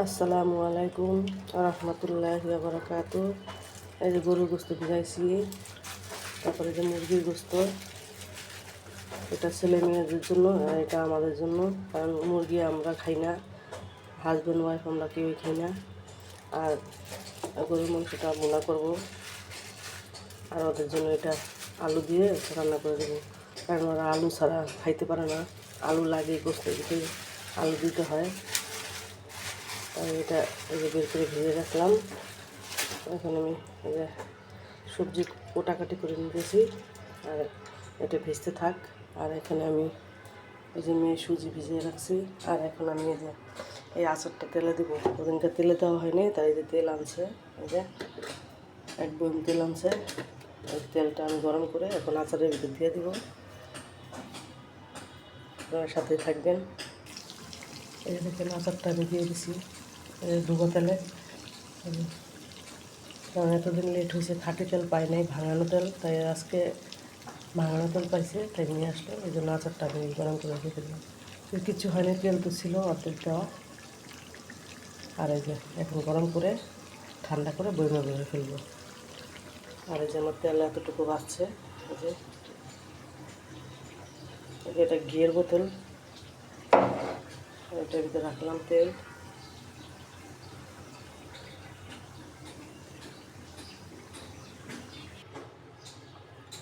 আসসালামু আলাইকুম রহমতুল্লাহি ওয়া বারাকাতুহু। এই যে গরুর গোস্ত ভিজাইছি, তারপরে যে মুরগির গোস্ত, এটা ছেলে মেয়েদের জন্য আর এটা আমাদের জন্য। কারণ মুরগি আমরা খাই না, হাজব্যান্ড ওয়াইফ আমরা কেউই খাই না। আর গরুর মাংসটা ভুনা করব, আর ওদের জন্য এটা আলু দিয়ে রান্না করে দেবো। কারণ ওরা আলু ছাড়া খাইতে পারে না, আলু লাগে গোস্তের ভিতরে, আলু দিতে হয়। তাই এটা এই যে বের করে ভেজে রাখলাম। এখন আমি এই যে সবজি কোটাকাটি করে নিতেছি, আর এটা ভেজতে থাক। আর এখানে আমি এই যে মেয়ে সুজি ভিজিয়ে রাখছি। আর এখন আমি এই যে এই আচারটা তেলে দেবো। ওদিনকে তেলে দেওয়া হয়নি, তাই যে তেল আনছে, এই যে এক বয়ম তেল আনছে। এই তেলটা আমি গরম করে এখন আচারের ভিতর দিয়ে দেবো। আপনার সাথে থাকবেন। এই দেখেন আচারটা আমি দিয়ে দিছি ডুবো তেলে। কারণ এতদিন লেট হয়েছে, খাঁটি তেল পাই নাই, ভাঙানো তেল। তাই আজকে ভাঙানো তেল পাইছে, তাই নিয়ে আসলো। এই জন্য আচারটা আমি গরম করে রেখে দিলাম। কিছু হয়নি, তেল তো ছিল অর্ধেক দেওয়া। আর এই যে এখন গরম করে ঠান্ডা করে বইমা বেড়ে ফেলবো। আর এই যে আমার তেল এতটুকু বাঁচছে। এই যে এটা ঘিয়ের বোতল, এটার ভিতরে রাখলাম তেল।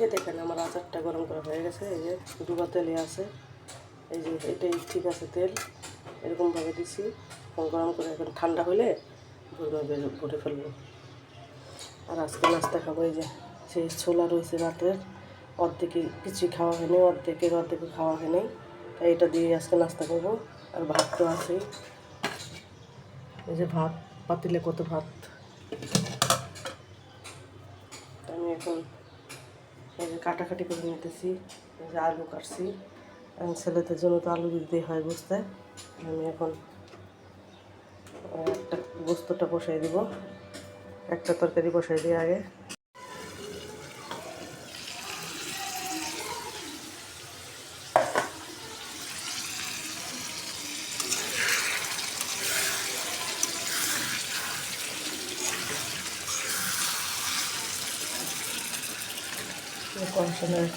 এই দেখেন আমার আচারটা গরম করা হয়ে গেছে। এই যে ডুবা তেলে আছে, এই যে এটাই ঠিক আছে তেল। এরকমভাবে দিছি, গরম করে এখন ঠান্ডা হলে ভরে ফেলবো। আর আজকে নাস্তা খাবো এই যে সেই ছোলা রয়েছে রাতের, অর্ধেকে কিছুই খাওয়া হয়নি, অর্ধেকও খাওয়া হয়নি। তাই এটা দিয়ে আজকে নাস্তা করবো। আর ভাত তো আছেই, এই যে ভাত, পাতিলে কত ভাত। আমি এখন এই যে কাটাকাটি করে নিতেছি, এই যে আলু কাটছি। ছেলেদের জন্য তো আলু দিতে হয় বুঝতে। আমি এখন একটা গোস্তটা বসাই দিব, একটা তরকারি বসাই দিয়ে আগে।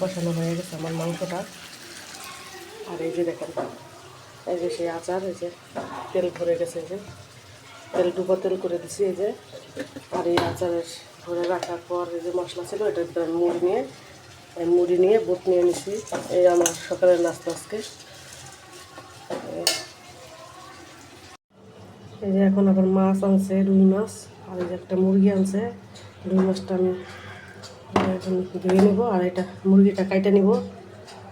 কষানো হয়ে গেছে আমার মাংসটা। আর এই যে দেখেন, এই যে সেই আচার, এই যে তেল ভরে গেছে, এই যে তেল ডুবো তেল করে দিছি এই যে। আর এই আচারের ভরে রাখার পর এই যে মশলা ছিল, এটা মুড়ি নিয়ে বুট নিয়ে নিছি। এই আমার সকালের নাস্তা আজকে। এই যে এখন আবার মাছ আনছে, রুই মাছ। আর এই যে একটা মুরগি আনছে, রুই মাছটা আমি এখন ধুয়ে নেবো। আর এটা মুরগিটা কাইটে নিব।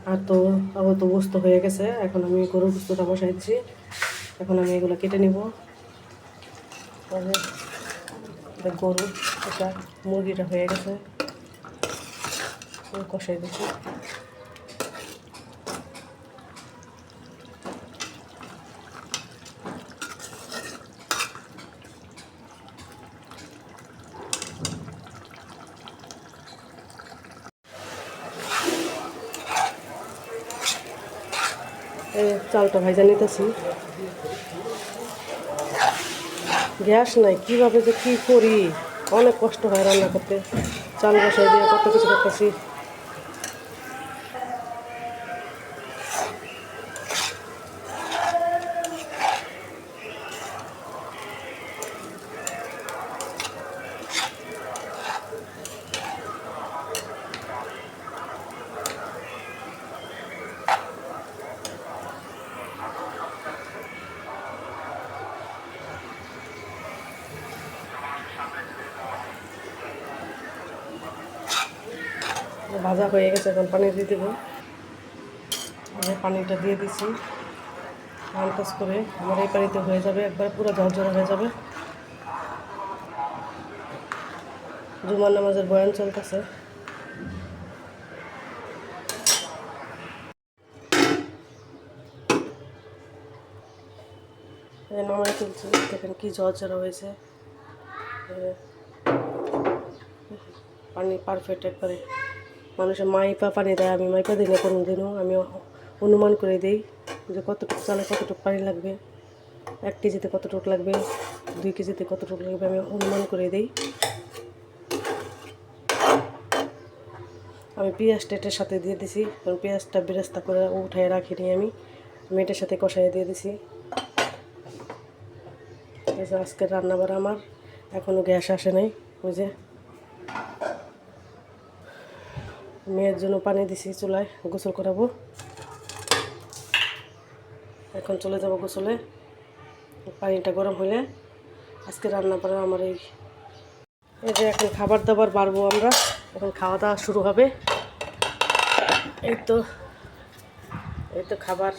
আর তো আবার তো গোস্ত হয়ে গেছে, এখন আমি গরুর গোস্তটা বসাই দিচ্ছি। এখন আমি এগুলো কেটে নিব। এটা গরু, এটা মুরগিটা হয়ে গেছে, কষাই দিচ্ছি। এই চালটা ভাইজা নিতেছি। গ্যাস নাই, কীভাবে যে কী করি, অনেক কষ্ট হয় রান্না করতে। চাল বসাই দিয়ে কত কিছু করতেছি। ভাজা হয়ে গেছে, এখন পানি দিয়ে দেবো। পানিটা দিয়ে দিছি আন্দাজ করে। আমার এই পানিতে হয়ে যাবে, একবার পুরো ঝরঝরে হয়ে যাবে। জুমার নামাজের বয়ান চলতেছে। নামাই তুলছি, দেখেন কি ঝরঝরা হয়েছে। পানি পারফেক্ট একবারে। মানুষের মাইপা পানি দেয়, আমি মাইপা দিই না কোনো দিনও। আমি অনুমান করে দিই যে কতটুকু চালে কতটুকু পানি লাগবে। 1 কেজিতে কতটুকু লাগবে, 2 কেজিতে কতটুকু লাগবে আমি অনুমান করে দিই। আমি পেঁয়াজটা এটার সাথে দিয়ে দিছি, কারণ পেঁয়াজটা বেরেস্তা করে উঠায় রাখিনি আমি এটার সাথে কষাই দিয়ে দিছি। এই যে আজকের রান্নাবাড়া আমার এখনও গ্যাস আসে নাই। ওই যে মেয়ের জন্য পানি দিছি চুলায়, গোসল করাবো। এখন চলে যাব গোসলে। পানিটা গরম হলে আজকে রান্না বান্না আমার এই যে এখন খাবার দাবার বাড়বো আমরা। এখন খাওয়া দাওয়া শুরু হবে। এই তো খাবার,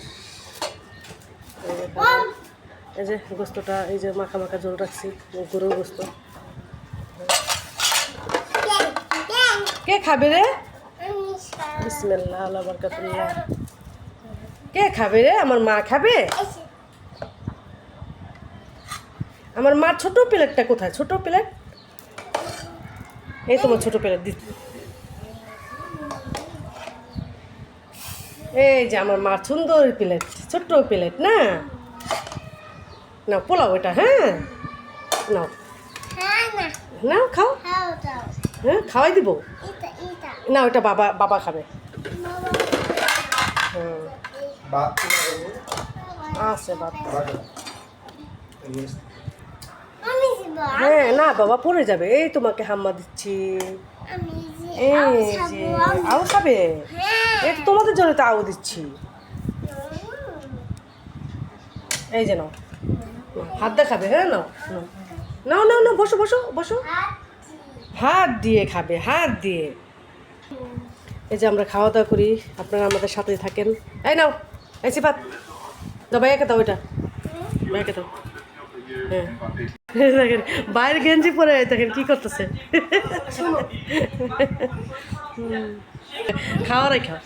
এই যে গোস্তটা, এই যে মাখা মাখা ঝোল রাখছি, গরুর গোস্ত। কে খাবে রে? বিসমিল্লাহ আল্লাহ বারাকাতুল্লাহ। কে খাবে রে? আমার মা খাবে? আমার মার ছোট প্লেটটা কোথায়? ছোট প্লেট, এই তোমার ছোট প্লেট দিচ্ছি। এই যে আমার মার সুন্দর প্লেট, ছোট্ট প্লেট না, নাও পোলাও এটা। হ্যাঁ নাও নাও খাও। হ্যাঁ খাওয়াই দিব না, ওটা বাবা খাবে। আছে বাবা। হ্যাঁ না বাবা পড়ে যাবে। এই তোমাকে হাম্মা দিচ্ছি। এই যে আও খাবে, এই তো তোমাদের জন্য তো আও দিচ্ছি। এই যে নাও, হাত দিয়ে খাবে। হ্যাঁ নাও নাও নাও নাও, বসো বসো বসো। হাত দিয়ে খাবে, হাত দিয়ে। এই যে আমরা খাওয়া দাওয়া করি, আপনারা আমাদের সাথেই থাকেন। এই নাও, এই সিফাত দাও, ভাইয়াকে দাও, ওইটা ভাইয়াকে দাও। হ্যাঁ দেখেন বাইরে গেঞ্জি পরে দেখেন কি করতেছে। খাওয়া রেখা